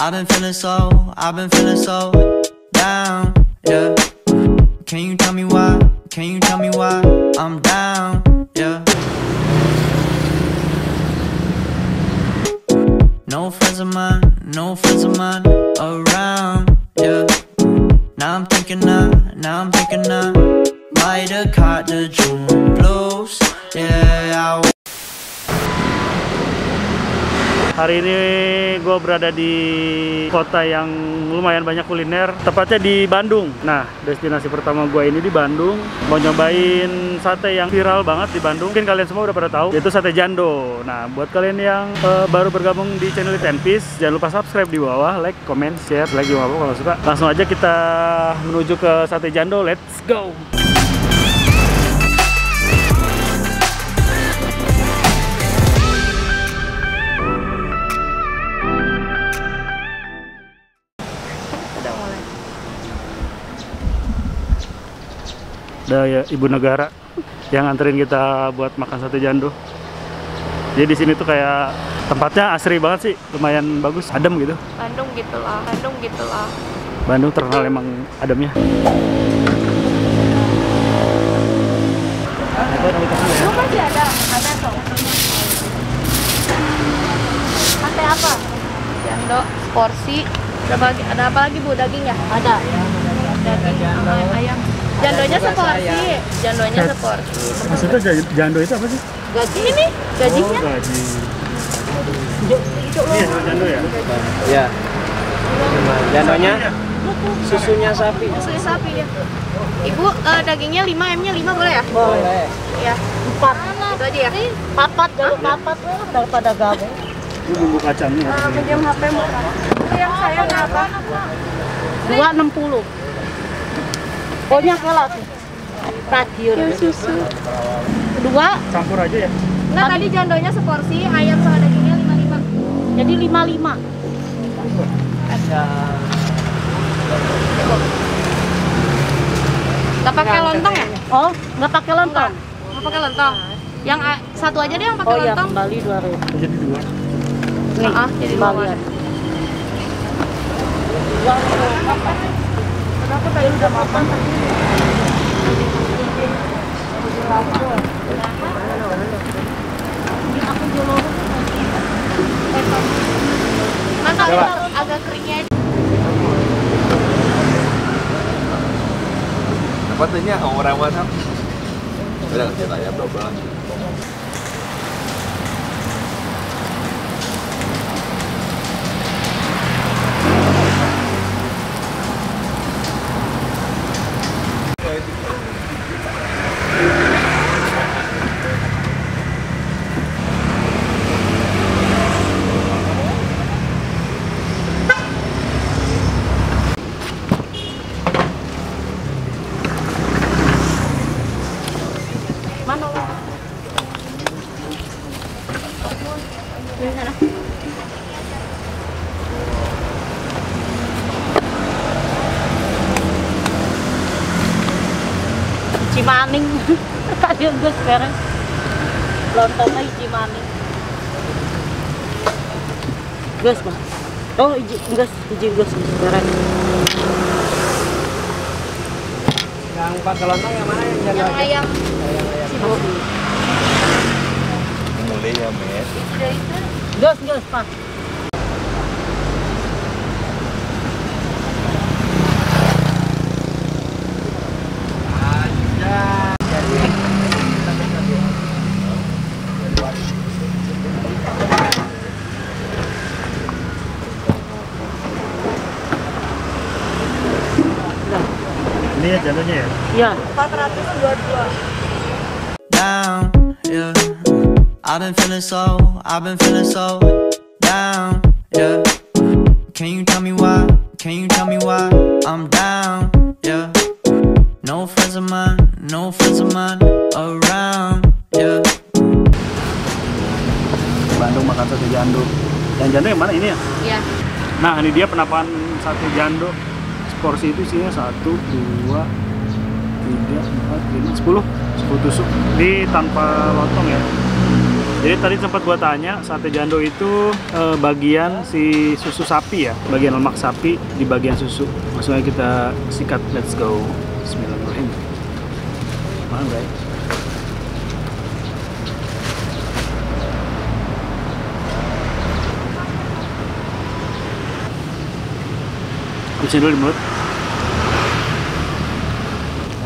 I've been feeling so down, yeah. Can you tell me why? Can you tell me why I'm down, yeah. No friends of mine around, yeah. Now I'm thinking I might have caught the June blues, yeah. Hari ini gue berada di kota yang lumayan banyak kuliner, tepatnya di Bandung. Nah, destinasi pertama gue ini di Bandung. Mau nyobain sate yang viral banget di Bandung. Mungkin kalian semua udah pada tahu, yaitu sate Jando. Nah, buat kalian yang baru bergabung di channel Tenpis, jangan lupa subscribe di bawah, like, comment, share, like juga apa kalau suka. Langsung aja kita menuju ke sate Jando. Let's go! Ada ya ibu negara yang nganterin kita buat makan sate Jando. Jadi di sini tuh kayak tempatnya asri banget sih, lumayan bagus, adem gitu. Bandung gitulah. Bandung terkenal emang ademnya. Lu masih ada tuh. Sate apa? Jando, porsi. Ada apa lagi Bu, daging ya? Ada. Daging sama ayam. Jandonya seporsi. Maksudnya Jando itu apa sih? Gaji ini, gajinya. Oh, gaji. Iya, Jando ya? Iya. Jandonya susunya sapi. Susunya sapi ya. Ibu, dagingnya 5, M-nya 5 boleh ya? Boleh. Iya. 4. Itu aja ya? Papat, kalau papat daripada gabung. Ini bumbu kacangnya. Pinjam HP murah. Itu yang saya berapa? 260. Pokoknya kalah tuh. Radiur. Susu. 2. Campur aja ya? Nah, tadi jandonya seporsi, ayam sama dagingnya 55. Jadi 55. Nggak pakai lontong ya? Oh, nggak pakai lontong. Nggak pakai lontong. Yang satu aja deh yang pakai Oh iya, lontong. kembali 2.000. Jadi 2. Nih, Jadi kembalian. Aku tadi udah makan. Masa agak keringnya. Apa tuhnya orang WhatsApp? Udah kita ya double. Cimaning. Tadi gue sekarang lontongnya Cimaning. Gus mah. Oh, iji gus sekarang. Yang pakai lontong yang mana yang Yang ayam. Cibogi. Mulai ya, Met. Gus, Pak. Ini ya Jandonya ya? Iya. 422. Down, yeah. I've been feeling so down, yeah. Can you tell me why? Can you tell me why I'm down, yeah. No friends of mine around, yeah. Bandung makan sate Jando. Yang Jando yang mana ini ya? Iya. Nah, ini dia penampakan sate Jando. Porsi itu isinya 1, 2, 3, 4, 5, 10 tusuk. Ini tanpa lontong ya. Jadi tadi sempat gua tanya, sate jando itu bagian si susu sapi ya, bagian lemak sapi di bagian susu. Maksudnya kita sikat, let's go. Bismillahirrahmanirrahim. Mana guys? Kucing dulu di mulut.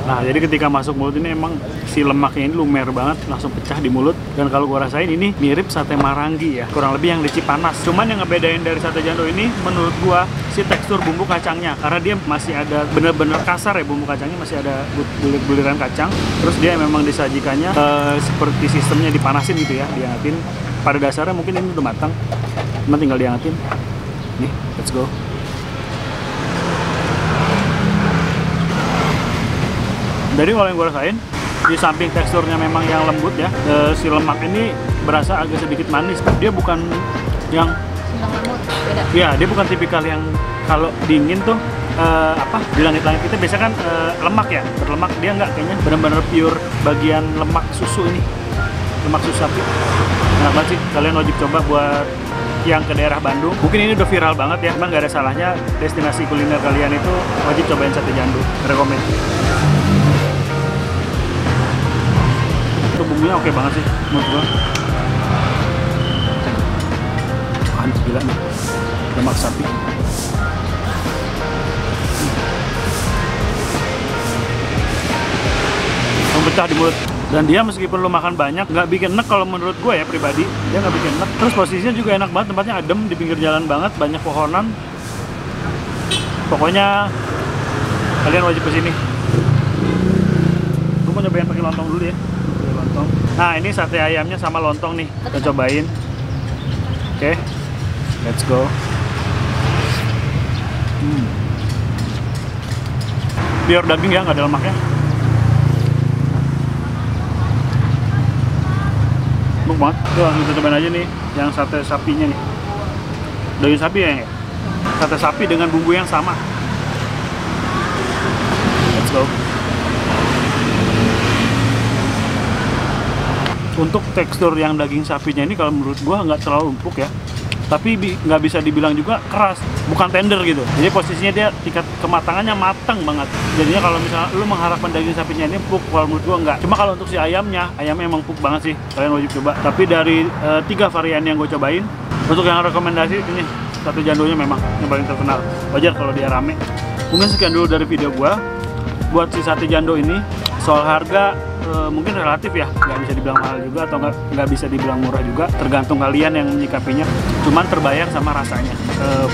Nah, jadi ketika masuk mulut ini emang si lemaknya ini lumer banget, langsung pecah di mulut. Dan kalau gua rasain ini mirip sate Marangi ya, kurang lebih yang di Cipanas. Cuman yang ngebedain dari sate jando ini menurut gua si tekstur bumbu kacangnya, karena dia masih ada bener-bener kasar ya, bumbu kacangnya masih ada bulir-buliran kacang. Terus dia memang disajikannya seperti sistemnya dipanasin gitu ya, dihangatin. Pada dasarnya mungkin ini udah matang, cuma tinggal dihangatin. Nih, let's go. Jadi kalau yang gue rasain, di samping teksturnya memang yang lembut ya, si lemak ini berasa agak sedikit manis. Dia bukan yang Sedang lemut, beda. ya, dia bukan tipikal yang kalau dingin tuh di langit-langit kita biasa kan lemak ya, berlemak. Dia nggak, kayaknya benar-benar pure bagian lemak susu ini, lemak susu sapi. Enak banget sih, kalian wajib coba buat yang ke daerah Bandung. Mungkin ini udah viral banget ya, emang nggak ada salahnya destinasi kuliner kalian itu wajib cobain sate jando, rekomend. Itu bumbunya oke banget sih menurut gua. Mantap gila nih, lemak sapi. Pecah di mulut. Dan dia meskipun lo makan banyak nggak bikin enek kalau menurut gue ya pribadi, dia nggak bikin enek. Terus posisinya juga enak banget, tempatnya adem di pinggir jalan banget, banyak pohonan. Pokoknya kalian wajib kesini. Gue mau nyobain pakai lontong dulu ya. Lontong. Nah, ini sate ayamnya sama lontong nih, kita cobain. Oke, let's go. Pure daging ya, nggak ada lemaknya. Empuk banget. Tuh, langsung kita cobain aja nih yang sate sapinya nih. Daging sapi ya? Sate sapi dengan bumbu yang sama. Let's go. Untuk tekstur yang daging sapinya ini kalau menurut gua nggak terlalu empuk ya, tapi nggak bisa dibilang juga keras, bukan tender gitu. Jadi posisinya dia tingkat kematangannya matang banget. Jadinya kalau misalnya lu mengharapkan daging sapinya ini empuk, kalau menurut gua nggak. Cuma kalau untuk si ayamnya emang empuk banget sih. Kalian wajib coba. Tapi dari 3 varian yang gue cobain, untuk yang rekomendasi ini sate jandonya memang yang paling terkenal. Wajar kalau dia rame. Mungkin sekian dulu dari video gua buat si sate jando ini. Soal harga mungkin relatif ya, nggak bisa dibilang mahal juga atau nggak bisa dibilang murah juga, tergantung kalian yang menyikapinya. Cuman terbayar sama rasanya.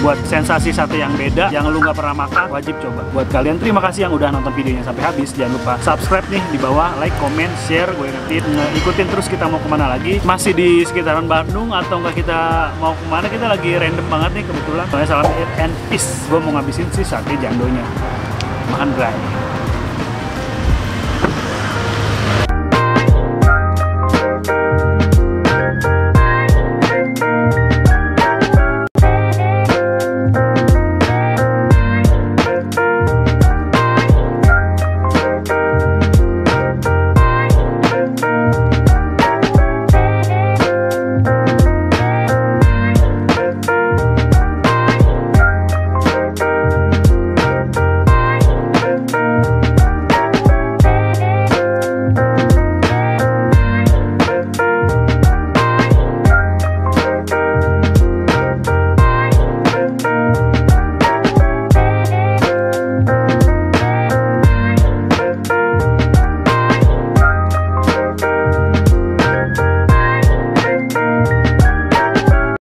Buat sensasi sate yang beda, yang lu nggak pernah makan, wajib coba. Buat kalian, terima kasih yang udah nonton videonya sampai habis. Jangan lupa subscribe nih di bawah, like, comment, share, gue ingetin. Ikutin terus kita mau kemana lagi. Masih di sekitaran Bandung atau nggak kita mau kemana, kita lagi random banget nih kebetulan. Soalnya salam eat and peace. Gue mau ngabisin si sate jandonya. Makan berat.